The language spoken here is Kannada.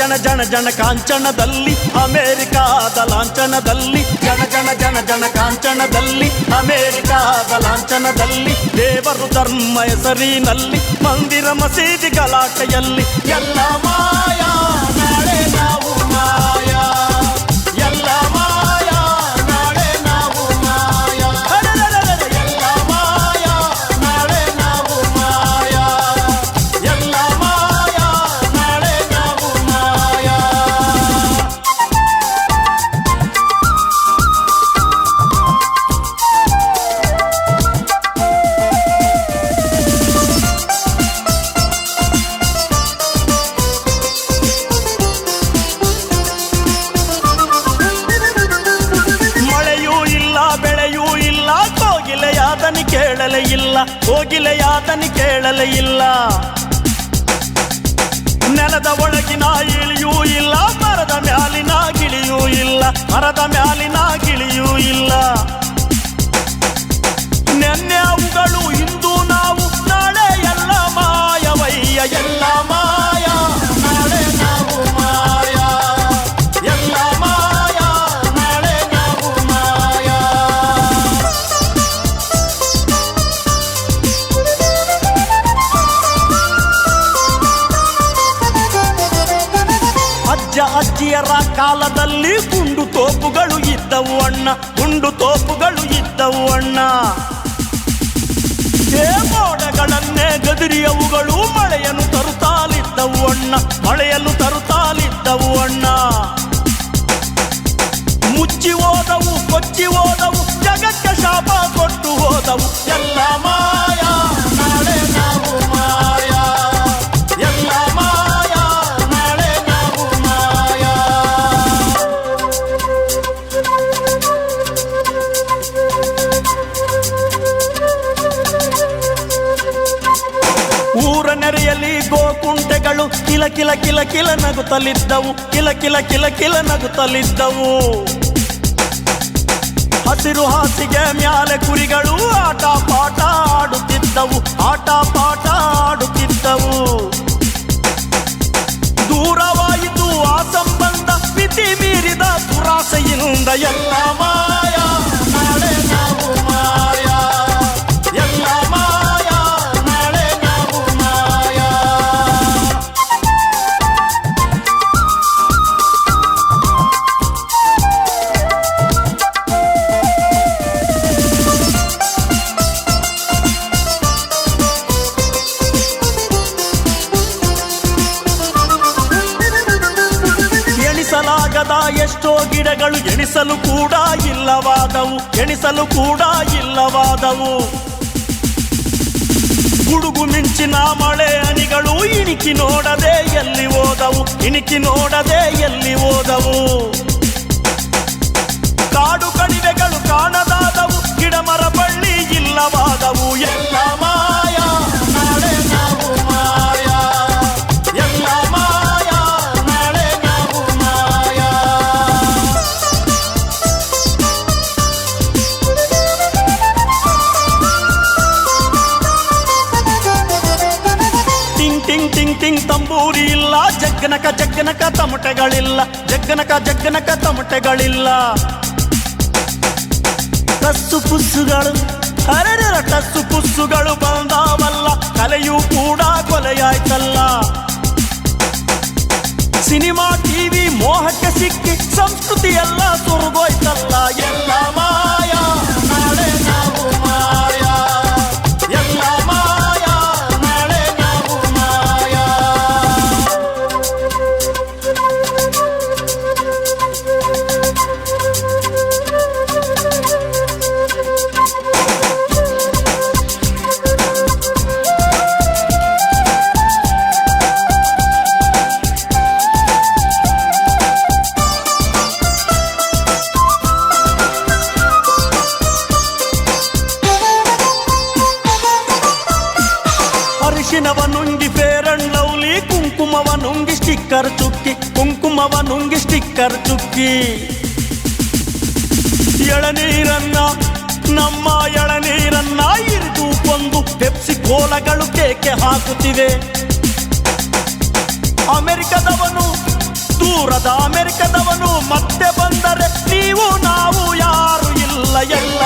ಜನ ಜನ ಜನ ಕಾಂಚನದಲ್ಲಿ ಅಮೆರಿಕಾದ ಲಾಂಛನದಲ್ಲಿ ಜನ ಜನ ಜನ ಜನ ಕಾಂಚನದಲ್ಲಿ ಅಮೆರಿಕಾದ ಲಾಂಛನದಲ್ಲಿ ದೇವರು ಧರ್ಮ ಹೆಸರಿನಲ್ಲಿ ಮಂದಿರ ಮಸೀದಿ ಗಲಾಟೆಯಲ್ಲಿ ಎಲ್ಲ ಮಾಯಾ ನಾಳೆ ನಾವು ಮಾಯಾ ಎಲ್ಲ ಮಾಯಾ ನಾಳೆ ನಾವು ಮಾಯಾ ಎಲ್ಲ ಮಾಯಾ ನಾಳೆ ನಾವು ಮಾಯಾ ಎಲ್ಲ ಮಾಯಾ ನಾಳೆ ನಾವು ಮಾಯಾ. ಕೇಳಲೇ ಇಲ್ಲ ಹೋಗಿಲೆಯಾತನಿ ಕೇಳಲೇ ಇಲ್ಲ ನೆಲದ ಒಳಗಿನ ಇಳಿಯೂ ಇಲ್ಲ ಮರದ ಮ್ಯಾಲಿನ ಗಿಳಿಯೂ ಇಲ್ಲ ಮರದ ಮ್ಯಾಲಿನ ಗಿಳಿಯೂ ಇಲ್ಲ ನೆನ್ನೆ ಅವುಗಳು ಇಂದು ನಾವು ನಾಳೆ ಎಲ್ಲ ಮಾಯವಯ್ಯ ಎಲ್ಲ ಮಾಯ ನಾಳೆ ನಾವು ಮಾಯ ಎಲ್ಲ ಮಾಯ ನಾಳೆ ನಾವು ಮಾಯ. ಅಜ್ಜ ಅಜ್ಜಿಯರ ಕಾಲದಲ್ಲಿ ಗುಂಡು ತೋಪುಗಳು ಇದ್ದವು ಅಣ್ಣ ಗುಂಡು ತೋಪುಗಳು ಇದ್ದವು ಅಣ್ಣ ಮೋಡಗಳನ್ನೇ ಗದಿರಿಯವುಗಳು ಮಳೆಯನ್ನು ತರುತ್ತಾಲಿದ್ದವು ಅಣ್ಣ ಮಳೆಯನ್ನು ತರುತ್ತಾಲಿದ್ದವು ಅಣ್ಣ ಮುಚ್ಚಿ ಹೋದವು ಕೊಚ್ಚಿ ಹೋದವು ಜಗಕ್ಕೆ ಶಾಪ ಕೊಟ್ಟು ಹೋದವು ಎಲ್ಲ ಮಾಯಾ ನಾಳೆ ನಾವು ಮಾಯಾ ಎಲ್ಲ ಮಾಯಾ ನಾಳೆ ನಾವು ಮಾಯಾ. ಊರ ನೆರೆಯಲ್ಲಿ ಗೋಕುಂಟೆಗಳು ಕಿಲ ಕಿಲ ಕಿಲ ಕಿಲ ನಗುತ್ತಲಿದ್ದವು ಕಿಲ ಕಿಲ ಕಿಲ ಕಿಲ ನಗುತ್ತಲಿದ್ದವು ಹಸಿರು ಹಾಸಿಗೆ ಮ್ಯಾಲೆ ಕುರಿಗಳು ಆಟ ಪಾಠ ಆಡುತ್ತಿದ್ದವು ಆಟ ಪಾಠ ಆಡುತ್ತಿದ್ದವು ದೂರವಾಯಿತು ಆ ಸಂಬಂಧ ಮಿತಿ ಮೀರಿದ ದುರಾಸೆಯಿಂದ ಎಲ್ಲ ಮಾಯಾ ನಾಳೆ ನಾವು ಮಾಯಾ ಎಲ್ಲ ಮಾಯಾ ನಾಳೆ ನಾವು ಮಾಯಾ. ಎಣಿಸಲಾಗದ ಎಷ್ಟೋ ಗಿಡಗಳು ಎಣಿಸಲು ಕೂಡ ಇಲ್ಲವಾದವು ಎಣಿಸಲು ಕೂಡ ಇಲ್ಲವಾದವು ಗುಡುಗು ಮಿಂಚಿನ ಮಳೆ ಹನಿಗಳು ಇಣಿಕಿ ನೋಡದೆ ಎಲ್ಲಿ ಹೋದವು ಇಣಿಕಿ ನೋಡದೆ ಎಲ್ಲಿ ಹೋದವು ಕಾಡು ಕಣಿವೆಗಳು ಕಾಣದಾದವು ಗಿಡ ಮರ ಬಳ್ಳಿ ಇಲ್ಲವಾದವು ಎಲ್ಲ ಮಾಯಾ ನಾಳೆ ನಾವು ಮಾಯಾ ಎಲ್ಲ ಮಾಯಾ ನಾಳೆ ನಾವು ಮಾಯಾ. ಟಿಂಗ್ ಟಿಂಗ್ ಟಿಂಗ್ ಟಿಂಗ್ ತಂಬೂರಿ ಇಲ್ಲ ಜಗ್ಗನಕ ಜಗ್ಗನಕ ತಮಟೆಗಳಿಲ್ಲ ಜಗ್ಗನಕ ಜಗ್ಗನಕ ತಮಟೆಗಳಿಲ್ಲ ಟಸ್ಸು ಪುಸ್ಸುಗಳು ಅರೆರ ಟಸ್ಸು ಪುಸ್ಸುಗಳು ಬಂದಾವಲ್ಲ ಕಲೆಯೂ ಕೂಡ ಕೊಲೆಯಾಯ್ತಲ್ಲ ಸಿನಿಮಾ ಟಿವಿ ಮೋಹಕ್ಕೆ ಸಿಕ್ಕಿ ಸಂಸ್ಕೃತಿ ಎಲ್ಲ ಸುರಿದೋಯ್ತಲ್ಲ ಎಲ್ಲ ಮಾಯಾ ನಾಳೆ ನಾವು ಮಾಯಾ ಎಲ್ಲ ಮಾಯಾ ನಾಳೆ ನಾವು ಮಾಯಾ. ಅರಿಶಿನವ ನುಂಗಿ ಫೇರ್ ಅಂಡ್ ಲವ್ಲಿ ಕುಂಕುಮವ ನುಂಗಿ ಸ್ಟಿಕ್ಕರ್ ಚುಕ್ಕಿ ಕುಂಕುಮವ ನುಂಗಿ ಸ್ಟಿಕ್ಕರ್ ಚುಕ್ಕಿ ಎಳನೀರನ್ನ ನಮ್ಮ ಎಳನೀರನ್ನ ಇರಿದು ಕೊಂದು ಪೆಪ್ಸಿ ಕೋಲಗಳು ಕೇಕೆ ಹಾಕುತ್ತಿವೆ ಅಮೆರಿಕದವನು ಅದ ಅಮೆರಿಕದವನು ಮತ್ತೆ ಬಂದರೆ ನೀವು ನಾವು ಯಾರು ಇಲ್ಲ ಎಲ್ಲ